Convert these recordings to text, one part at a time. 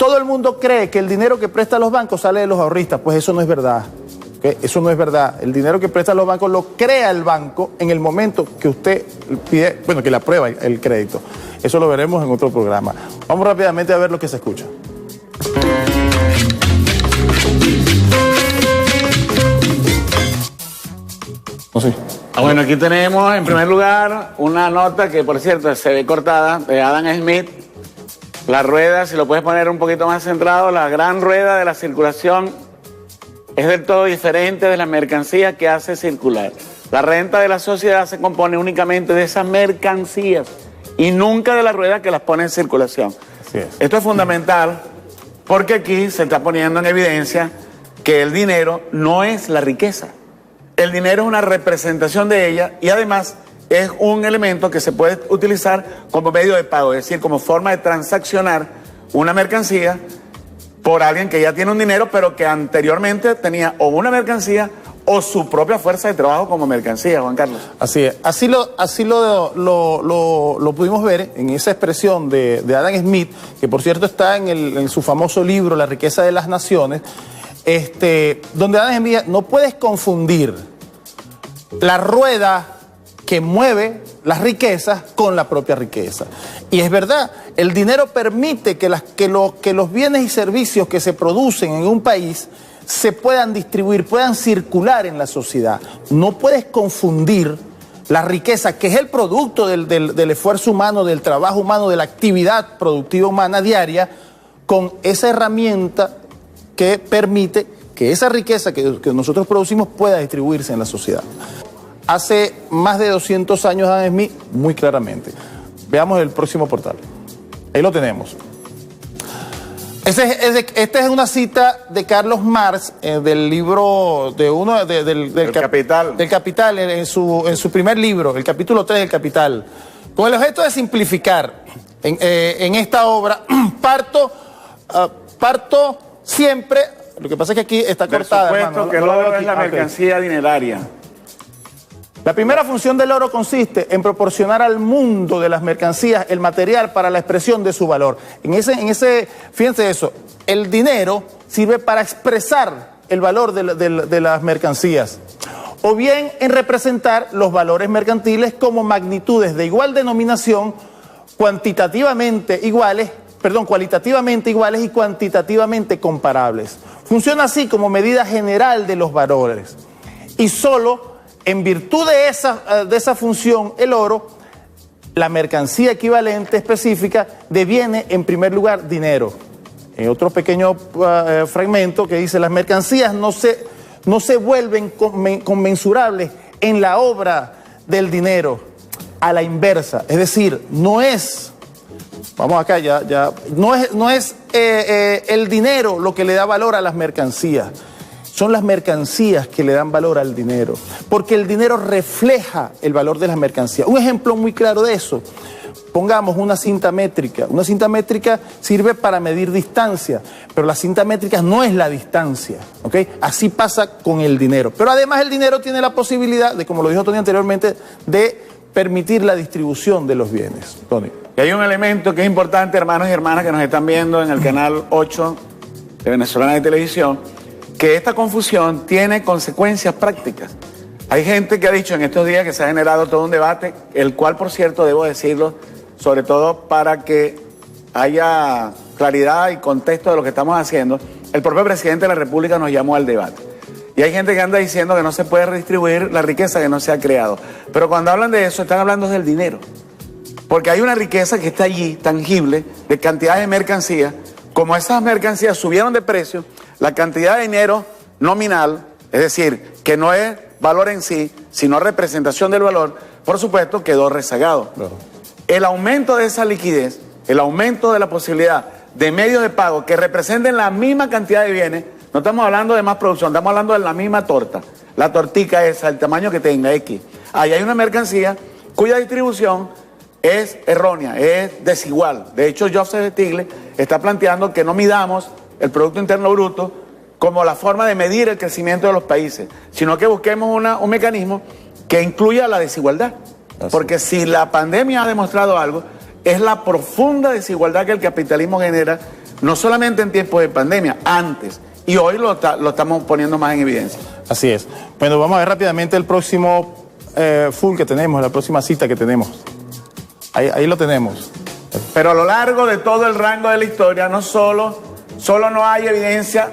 todo el mundo cree que el dinero que presta los bancos sale de los ahorristas. Pues eso no es verdad. ¿Okay? Eso no es verdad. El dinero que prestan los bancos lo crea el banco en el momento que usted pide, bueno, que le aprueba el crédito. Eso lo veremos en otro programa. Vamos rápidamente a ver lo que se escucha. No sé. Bueno, aquí tenemos en primer lugar una nota que, por cierto, se ve cortada, de Adam Smith. La rueda, si lo puedes poner un poquito más centrado, la gran rueda de la circulación es del todo diferente de las mercancías que hace circular. La renta de la sociedad se compone únicamente de esas mercancías y nunca de la rueda que las pone en circulación. Así es. Esto es fundamental porque aquí se está poniendo en evidencia que el dinero no es la riqueza. El dinero es una representación de ella y además es un elemento que se puede utilizar como medio de pago, es decir, como forma de transaccionar una mercancía por alguien que ya tiene un dinero, pero que anteriormente tenía o una mercancía o su propia fuerza de trabajo como mercancía, Juan Carlos. Así es. Así lo pudimos ver en esa expresión de Adam Smith, que por cierto está en su famoso libro La riqueza de las naciones, donde Adam Smith, no puedes confundir la rueda que mueve las riquezas con la propia riqueza. Y es verdad, el dinero permite que los bienes y servicios que se producen en un país se puedan distribuir, puedan circular en la sociedad. No puedes confundir la riqueza, que es el producto del esfuerzo humano, del trabajo humano, de la actividad productiva humana diaria, con esa herramienta que permite que esa riqueza que nosotros producimos pueda distribuirse en la sociedad. Hace más de 200 años Adam Smith, muy claramente. Veamos el próximo portal. Ahí lo tenemos. Esta es una cita de Carlos Marx del libro del Capital. Del Capital, en su primer libro, el capítulo 3 del Capital. Con el objeto de simplificar en esta obra, parto siempre, lo que pasa es que aquí está cortada. Por supuesto que el oro es la mercancía dineraria. La primera función del oro consiste en proporcionar al mundo de las mercancías el material para la expresión de su valor. Fíjense eso, el dinero sirve para expresar el valor de las mercancías, o bien en representar los valores mercantiles como magnitudes de igual denominación, cualitativamente iguales y cuantitativamente comparables. Funciona así como medida general de los valores. Y solo en virtud de esa función, el oro, la mercancía equivalente específica, deviene en primer lugar dinero. En otro pequeño fragmento que dice, las mercancías no se vuelven conmensurables en la obra del dinero, a la inversa. Es decir, no es el dinero lo que le da valor a las mercancías. Son las mercancías que le dan valor al dinero, porque el dinero refleja el valor de las mercancías. Un ejemplo muy claro de eso, pongamos una cinta métrica. Una cinta métrica sirve para medir distancia, pero la cinta métrica no es la distancia, ¿ok? Así pasa con el dinero. Pero además el dinero tiene la posibilidad de, como lo dijo Tony anteriormente, de permitir la distribución de los bienes. Tony. Y hay un elemento que es importante, hermanos y hermanas que nos están viendo en el canal 8 de Venezolana de Televisión, que esta confusión tiene consecuencias prácticas. Hay gente que ha dicho en estos días que se ha generado todo un debate, el cual, por cierto, debo decirlo, sobre todo para que haya claridad y contexto de lo que estamos haciendo, el propio presidente de la República nos llamó al debate. Y hay gente que anda diciendo que no se puede redistribuir la riqueza que no se ha creado. Pero cuando hablan de eso, están hablando del dinero. Porque hay una riqueza que está allí, tangible, de cantidad de mercancías. Como esas mercancías subieron de precio, la cantidad de dinero nominal, es decir, que no es valor en sí, sino representación del valor, por supuesto, quedó rezagado. Claro. El aumento de esa liquidez, el aumento de la posibilidad de medios de pago que representen la misma cantidad de bienes, no estamos hablando de más producción, estamos hablando de la misma torta. La tortica esa, el tamaño que tenga, X. Ahí hay una mercancía cuya distribución es errónea, es desigual. De hecho, Joseph Stiglitz está planteando que no midamos el Producto Interno Bruto como la forma de medir el crecimiento de los países, sino que busquemos un mecanismo que incluya la desigualdad. Porque si la pandemia ha demostrado algo, es la profunda desigualdad que el capitalismo genera no solamente en tiempos de pandemia, antes, y hoy lo estamos poniendo más en evidencia. Así es. Bueno, vamos a ver rápidamente el próximo full que tenemos, la próxima cita que tenemos. Ahí lo tenemos. Pero a lo largo de todo el rango de la historia, no solo no hay evidencia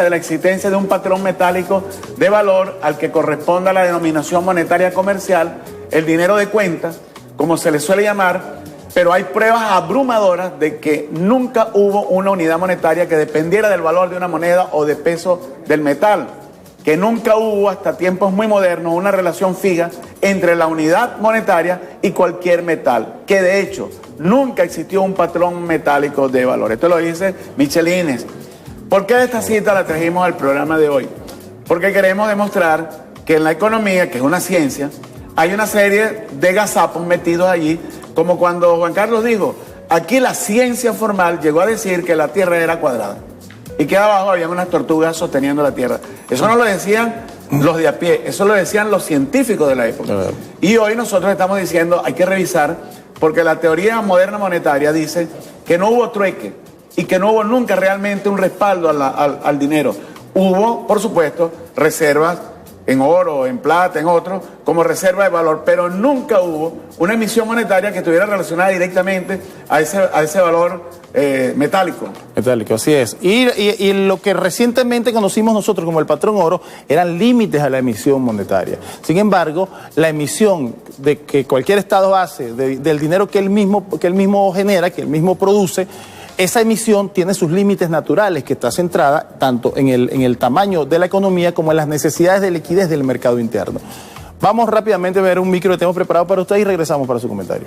de la existencia de un patrón metálico de valor al que corresponda la denominación monetaria comercial, el dinero de cuenta, como se le suele llamar, pero hay pruebas abrumadoras de que nunca hubo una unidad monetaria que dependiera del valor de una moneda o de peso del metal, que nunca hubo hasta tiempos muy modernos una relación fija entre la unidad monetaria y cualquier metal, que de hecho nunca existió un patrón metálico de valor. Esto lo dice Michelines. ¿Por qué esta cita la trajimos al programa de hoy? Porque queremos demostrar que en la economía, que es una ciencia, hay una serie de gazapos metidos allí, como cuando Juan Carlos dijo, aquí la ciencia formal llegó a decir que la Tierra era cuadrada y que abajo había unas tortugas sosteniendo la Tierra. Eso no lo decían los de a pie, eso lo decían los científicos de la época. Y hoy nosotros estamos diciendo, hay que revisar, porque la teoría moderna monetaria dice que no hubo trueque y que no hubo nunca realmente un respaldo al dinero. Hubo, por supuesto, reservas en oro, en plata, en otro, como reserva de valor, pero nunca hubo una emisión monetaria que estuviera relacionada directamente a ese valor metálico. Metálico, así es. Y lo que recientemente conocimos nosotros como el patrón oro eran límites a la emisión monetaria. Sin embargo, la emisión de que cualquier Estado hace del dinero que él mismo genera, que él mismo produce, esa emisión tiene sus límites naturales, que está centrada tanto en el tamaño de la economía como en las necesidades de liquidez del mercado interno. Vamos rápidamente a ver un micro que tenemos preparado para ustedes y regresamos para su comentario.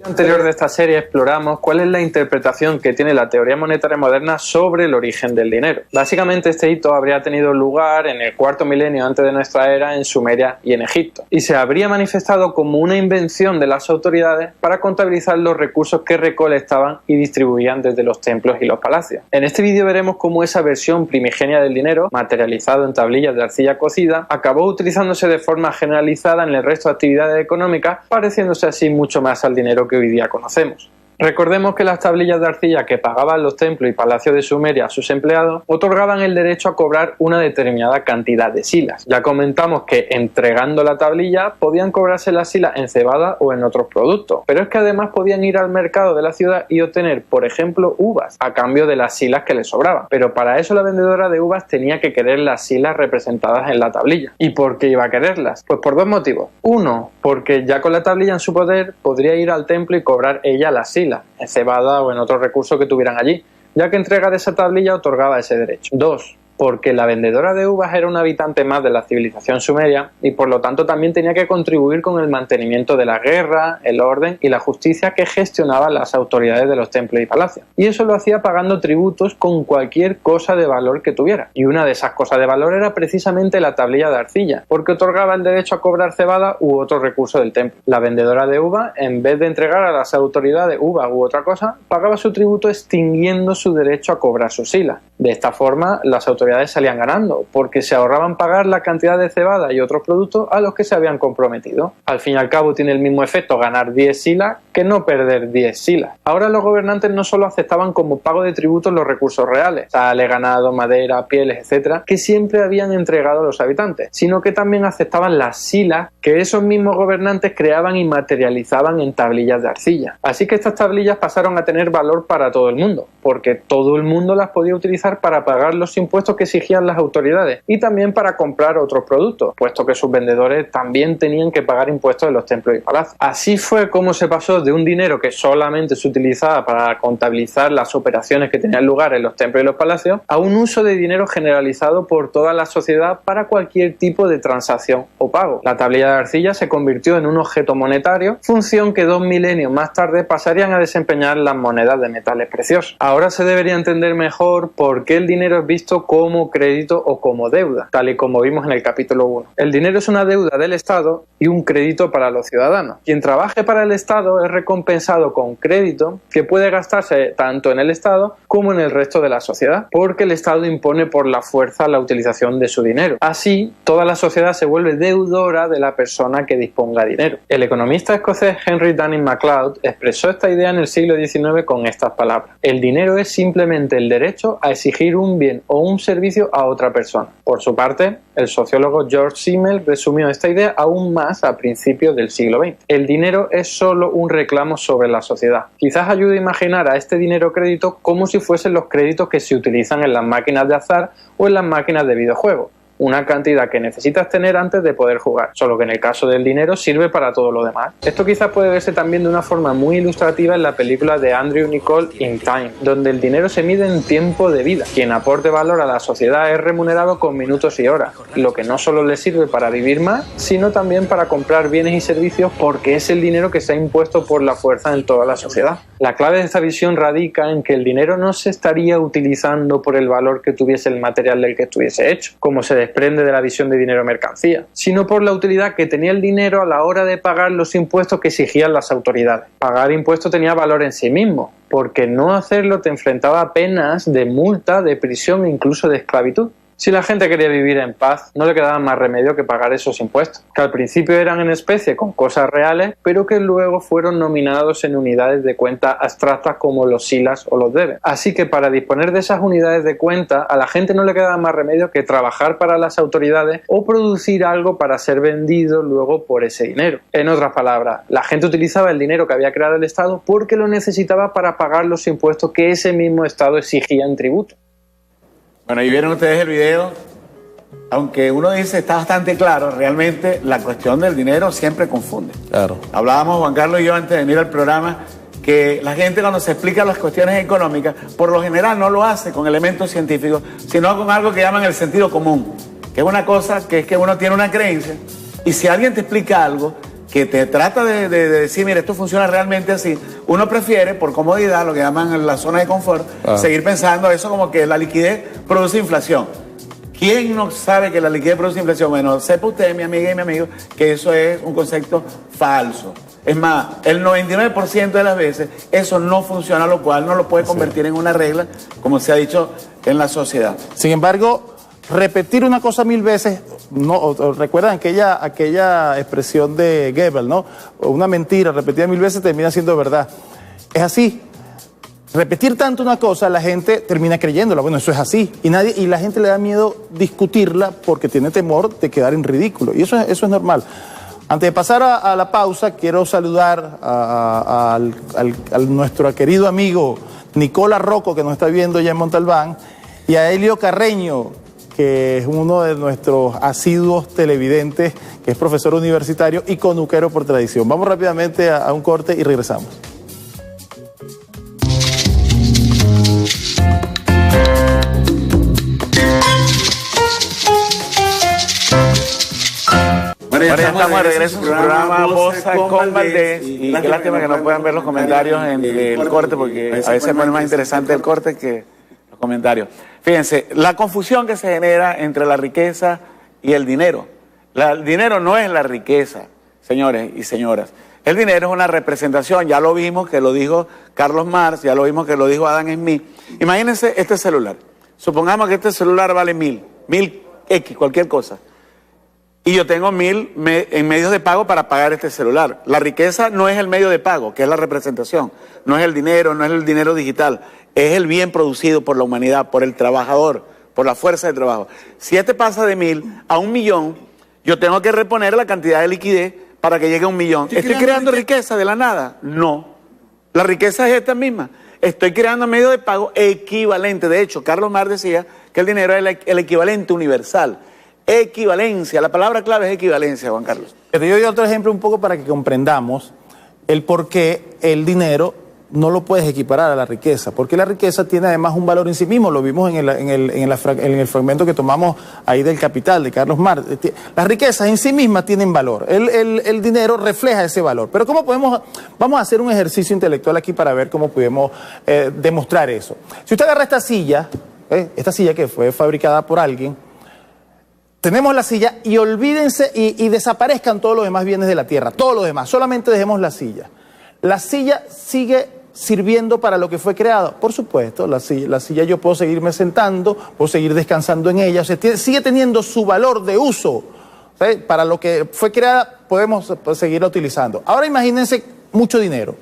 Anterior de esta serie exploramos cuál es la interpretación que tiene la teoría monetaria moderna sobre el origen del dinero. Básicamente este hito habría tenido lugar en el cuarto milenio antes de nuestra era en Sumeria y en Egipto, y se habría manifestado como una invención de las autoridades para contabilizar los recursos que recolectaban y distribuían desde los templos y los palacios. En este vídeo veremos cómo esa versión primigenia del dinero, materializado en tablillas de arcilla cocida, acabó utilizándose de forma generalizada en el resto de actividades económicas, pareciéndose así mucho más al dinero que hoy día conocemos. Recordemos que las tablillas de arcilla que pagaban los templos y palacios de Sumeria a sus empleados otorgaban el derecho a cobrar una determinada cantidad de silas. Ya comentamos que entregando la tablilla podían cobrarse las silas en cebada o en otros productos, pero es que además podían ir al mercado de la ciudad y obtener, por ejemplo, uvas a cambio de las silas que les sobraban. Pero para eso la vendedora de uvas tenía que querer las silas representadas en la tablilla. ¿Y por qué iba a quererlas? Pues por dos motivos. Uno, porque ya con la tablilla en su poder podría ir al templo y cobrar ella las silas en cebada o en otro recurso que tuvieran allí, ya que entregar esa tablilla otorgaba ese derecho. Dos, porque la vendedora de uvas era un habitante más de la civilización sumeria y por lo tanto también tenía que contribuir con el mantenimiento de la guerra, el orden y la justicia que gestionaban las autoridades de los templos y palacios. Y eso lo hacía pagando tributos con cualquier cosa de valor que tuviera. Y una de esas cosas de valor era precisamente la tablilla de arcilla, porque otorgaba el derecho a cobrar cebada u otro recurso del templo. La vendedora de uvas, en vez de entregar a las autoridades uvas u otra cosa, pagaba su tributo extinguiendo su derecho a cobrar sus silas. De esta forma, las autoridades salían ganando, porque se ahorraban pagar la cantidad de cebada y otros productos a los que se habían comprometido. Al fin y al cabo tiene el mismo efecto ganar 10 silas que no perder 10 silas. Ahora los gobernantes no solo aceptaban como pago de tributos los recursos reales, sale, ganado, madera, pieles, etcétera, que siempre habían entregado a los habitantes, sino que también aceptaban las silas que esos mismos gobernantes creaban y materializaban en tablillas de arcilla. Así que estas tablillas pasaron a tener valor para todo el mundo, porque todo el mundo las podía utilizar para pagar los impuestos que exigían las autoridades y también para comprar otros productos, puesto que sus vendedores también tenían que pagar impuestos en los templos y palacios. Así fue como se pasó de un dinero que solamente se utilizaba para contabilizar las operaciones que tenían lugar en los templos y los palacios a un uso de dinero generalizado por toda la sociedad para cualquier tipo de transacción o pago. La tablilla de arcilla se convirtió en un objeto monetario, función que 2 milenios más tarde pasarían a desempeñar las monedas de metales preciosos. Ahora se debería entender mejor por por qué el dinero es visto como crédito o como deuda, tal y como vimos en el capítulo 1. El dinero es una deuda del Estado y un crédito para los ciudadanos. Quien trabaje para el Estado es recompensado con crédito que puede gastarse tanto en el Estado como en el resto de la sociedad, porque el Estado impone por la fuerza la utilización de su dinero. Así, toda la sociedad se vuelve deudora de la persona que disponga dinero. El economista escocés Henry Dunning MacLeod expresó esta idea en el siglo XIX con estas palabras: el dinero es simplemente el derecho a exigir un bien o un servicio a otra persona. Por su parte, el sociólogo George Simmel resumió esta idea aún más a principios del siglo XX. El dinero es solo un reclamo sobre la sociedad. Quizás ayude a imaginar a este dinero crédito como si fuesen los créditos que se utilizan en las máquinas de azar o en las máquinas de videojuegos. Una cantidad que necesitas tener antes de poder jugar, solo que en el caso del dinero sirve para todo lo demás. Esto quizás puede verse también de una forma muy ilustrativa en la película de Andrew Niccol, In Time, donde el dinero se mide en tiempo de vida. Quien aporte valor a la sociedad es remunerado con minutos y horas, lo que no solo le sirve para vivir más, sino también para comprar bienes y servicios, porque es el dinero que se ha impuesto por la fuerza en toda la sociedad. La clave de esta visión radica en que el dinero no se estaría utilizando por el valor que tuviese el material del que estuviese hecho, como se desprende de la visión de dinero mercancía, sino por la utilidad que tenía el dinero a la hora de pagar los impuestos que exigían las autoridades. Pagar impuestos tenía valor en sí mismo, porque no hacerlo te enfrentaba a penas de multa, de prisión e incluso de esclavitud. Si la gente quería vivir en paz, no le quedaba más remedio que pagar esos impuestos, que al principio eran en especie con cosas reales, pero que luego fueron nominados en unidades de cuenta abstractas como los silas o los debes. Así que para disponer de esas unidades de cuenta, a la gente no le quedaba más remedio que trabajar para las autoridades o producir algo para ser vendido luego por ese dinero. En otras palabras, la gente utilizaba el dinero que había creado el Estado porque lo necesitaba para pagar los impuestos que ese mismo Estado exigía en tributo. Bueno, y vieron ustedes el video, aunque uno dice está bastante claro, realmente la cuestión del dinero siempre confunde. Claro. Hablábamos Juan Carlos y yo antes de venir al programa que la gente cuando se explica las cuestiones económicas, por lo general no lo hace con elementos científicos, sino con algo que llaman el sentido común, que es una cosa que es que uno tiene una creencia y si alguien te explica algo que te trata de decir, mire, esto funciona realmente así, uno prefiere, por comodidad, lo que llaman la zona de confort, seguir pensando eso como que la liquidez produce inflación. ¿Quién no sabe que la liquidez produce inflación? Bueno, sepa usted, mi amiga y mi amigo, que eso es un concepto falso. Es más, el 99% de las veces eso no funciona, lo cual no lo puede convertir en una regla, como se ha dicho en la sociedad. Sin embargo, repetir una cosa 1000 veces, no, recuerdan aquella expresión de Goebbels, ¿no? Una mentira repetida 1000 veces termina siendo verdad. Es así. Repetir tanto una cosa, la gente termina creyéndola. Bueno, eso es así. Y la gente le da miedo discutirla porque tiene temor de quedar en ridículo. Y eso es normal. Antes de pasar a la pausa, quiero saludar a nuestro querido amigo Nicola Rocco, que nos está viendo ya en Montalbán, y a Elio Carreño, que es uno de nuestros asiduos televidentes, que es profesor universitario y conuquero por tradición. Vamos rápidamente a un corte y regresamos. Bueno, ya estamos de regreso en su programa Bosa con Valdés. Y qué lástima que no puedan ver los comentarios en el corte, porque a veces es más interesante el corte que los comentarios. Fíjense, la confusión que se genera entre la riqueza y el dinero. El dinero no es la riqueza, señores y señoras. El dinero es una representación, ya lo vimos que lo dijo Carlos Marx, ya lo vimos que lo dijo Adam Smith. Imagínense este celular. Supongamos que este celular vale 1000 X, cualquier cosa. Y yo tengo 1000 en medios de pago para pagar este celular. La riqueza no es el medio de pago, que es la representación. No es el dinero, no es el dinero digital. Es el bien producido por la humanidad, por el trabajador, por la fuerza de trabajo. Si este pasa de 1000 a 1.000.000, yo tengo que reponer la cantidad de liquidez para que llegue a 1.000.000. ¿Estoy creando riqueza de la nada? No. La riqueza es esta misma. Estoy creando medio de pago equivalente. De hecho, Carlos Marx decía que el dinero es el equivalente universal. Equivalencia, la palabra clave es equivalencia, Juan Carlos. Pero yo doy otro ejemplo un poco para que comprendamos el por qué el dinero no lo puedes equiparar a la riqueza, porque la riqueza tiene además un valor en sí mismo, lo vimos en el fragmento que tomamos ahí del Capital, de Carlos Marx. Las riquezas en sí mismas tienen valor, el dinero refleja ese valor, pero ¿cómo podemos? Vamos a hacer un ejercicio intelectual aquí para ver cómo podemos demostrar eso. Si usted agarra esta silla esta silla que fue fabricada por alguien, tenemos la silla y olvídense y desaparezcan todos los demás bienes de la tierra, todos los demás, solamente dejemos la silla. La silla sigue sirviendo para lo que fue creado. Por supuesto, la silla yo puedo seguirme sentando, puedo seguir descansando en ella, o sea, sigue teniendo su valor de uso. ¿Sí? Para lo que fue creada podemos seguirla utilizando. Ahora imagínense mucho dinero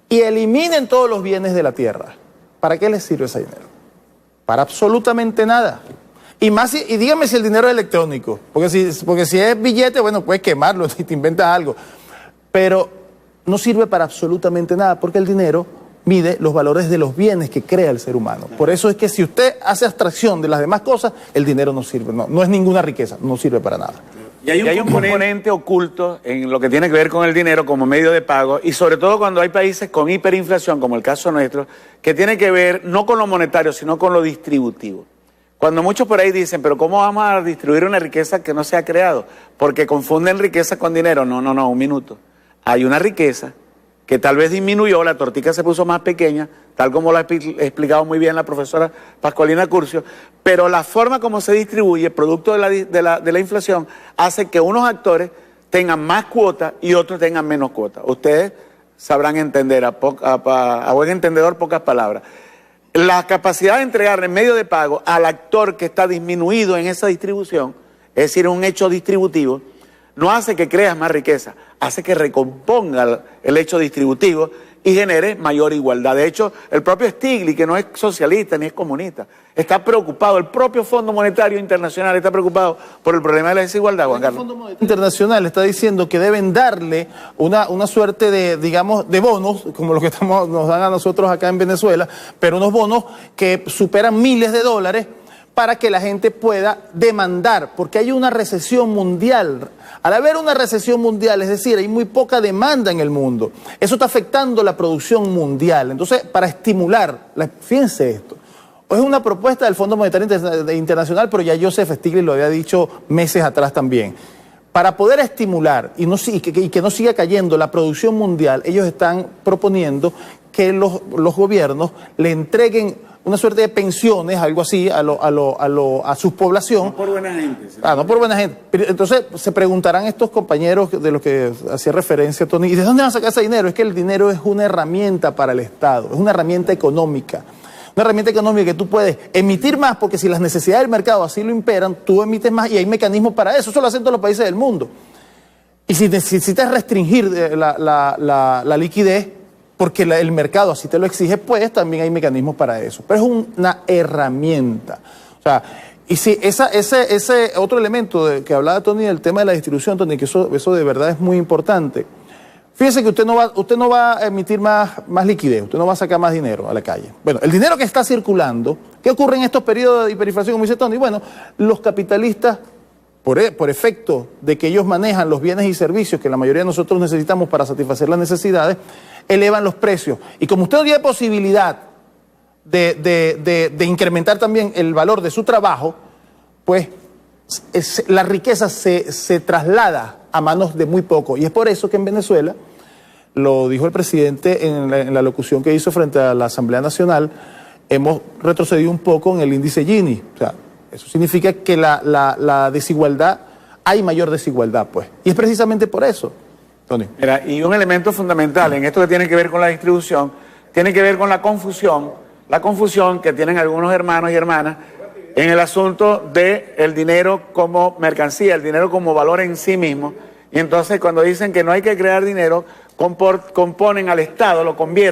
y eliminen todos los bienes de la tierra. ¿Para qué les sirve ese dinero? Para absolutamente nada. Y más y dígame si el dinero es electrónico, porque si es billete, bueno, puedes quemarlo y te inventas algo. Pero no sirve para absolutamente nada, porque el dinero mide los valores de los bienes que crea el ser humano. Por eso es que si usted hace abstracción de las demás cosas, el dinero no sirve, no es ninguna riqueza, no sirve para nada. Y hay un componente oculto en lo que tiene que ver con el dinero como medio de pago, y sobre todo cuando hay países con hiperinflación, como el caso nuestro, que tiene que ver no con lo monetario, sino con lo distributivo. Cuando muchos por ahí dicen, pero ¿cómo vamos a distribuir una riqueza que no se ha creado? Porque confunden riqueza con dinero. No, un minuto. Hay una riqueza que tal vez disminuyó, la tortica se puso más pequeña, tal como lo ha explicado muy bien la profesora Pascualina Curcio, pero la forma como se distribuye, producto de la inflación, hace que unos actores tengan más cuotas y otros tengan menos cuotas. Ustedes sabrán entender, a buen entendedor, pocas palabras. La capacidad de entregarle medio de pago al actor que está disminuido en esa distribución, es decir, un hecho distributivo, no hace que creas más riqueza, hace que recomponga el hecho distributivo y genere mayor igualdad. De hecho, el propio Stiglitz, que no es socialista ni es comunista, está preocupado, el propio Fondo Monetario Internacional está preocupado por el problema de la desigualdad, Juan Carlos. El Fondo Monetario Internacional está diciendo que deben darle una suerte de, digamos, de bonos, como los que nos dan a nosotros acá en Venezuela, pero unos bonos que superan miles de dólares para que la gente pueda demandar, porque hay una recesión mundial. Al haber una recesión mundial, es decir, hay muy poca demanda en el mundo, eso está afectando la producción mundial. Entonces, para estimular, fíjense esto, es una propuesta del Fondo Monetario Internacional, pero ya Joseph Stiglitz lo había dicho meses atrás también. Para poder estimular y que no siga cayendo la producción mundial, ellos están proponiendo que los gobiernos le entreguen una suerte de pensiones, algo así, a su población. No por buena gente. ¿Sí? No por buena gente. Entonces se preguntarán estos compañeros de los que hacía referencia Tony, ¿y de dónde van a sacar ese dinero? Es que el dinero es una herramienta para el Estado, es una herramienta económica. Una herramienta económica que tú puedes emitir más, porque si las necesidades del mercado así lo imperan, tú emites más y hay mecanismos para eso. Eso lo hacen todos los países del mundo. Y si necesitas restringir la liquidez, porque el mercado así te lo exige, pues también hay mecanismos para eso. Pero es una herramienta. O sea, y si ese otro elemento que hablaba Tony, del tema de la distribución, Tony, que eso de verdad es muy importante. Fíjese que usted no va a emitir más liquidez, usted no va a sacar más dinero a la calle. Bueno, el dinero que está circulando, ¿qué ocurre en estos periodos de hiperinflación, como dice Tony? Bueno, los capitalistas, por efecto de que ellos manejan los bienes y servicios que la mayoría de nosotros necesitamos para satisfacer las necesidades, elevan los precios. Y como usted no tiene posibilidad de incrementar también el valor de su trabajo, pues la riqueza se traslada a manos de muy poco. Y es por eso que en Venezuela, lo dijo el presidente en la locución que hizo frente a la Asamblea Nacional, hemos retrocedido un poco en el índice Gini. O sea, eso significa que la desigualdad, hay mayor desigualdad, pues. Y es precisamente por eso, Tony. Mira, y un elemento fundamental en esto que tiene que ver con la distribución, tiene que ver con la confusión que tienen algunos hermanos y hermanas en el asunto del dinero como mercancía, el dinero como valor en sí mismo. Y entonces cuando dicen que no hay que crear dinero, componen al Estado, lo convierten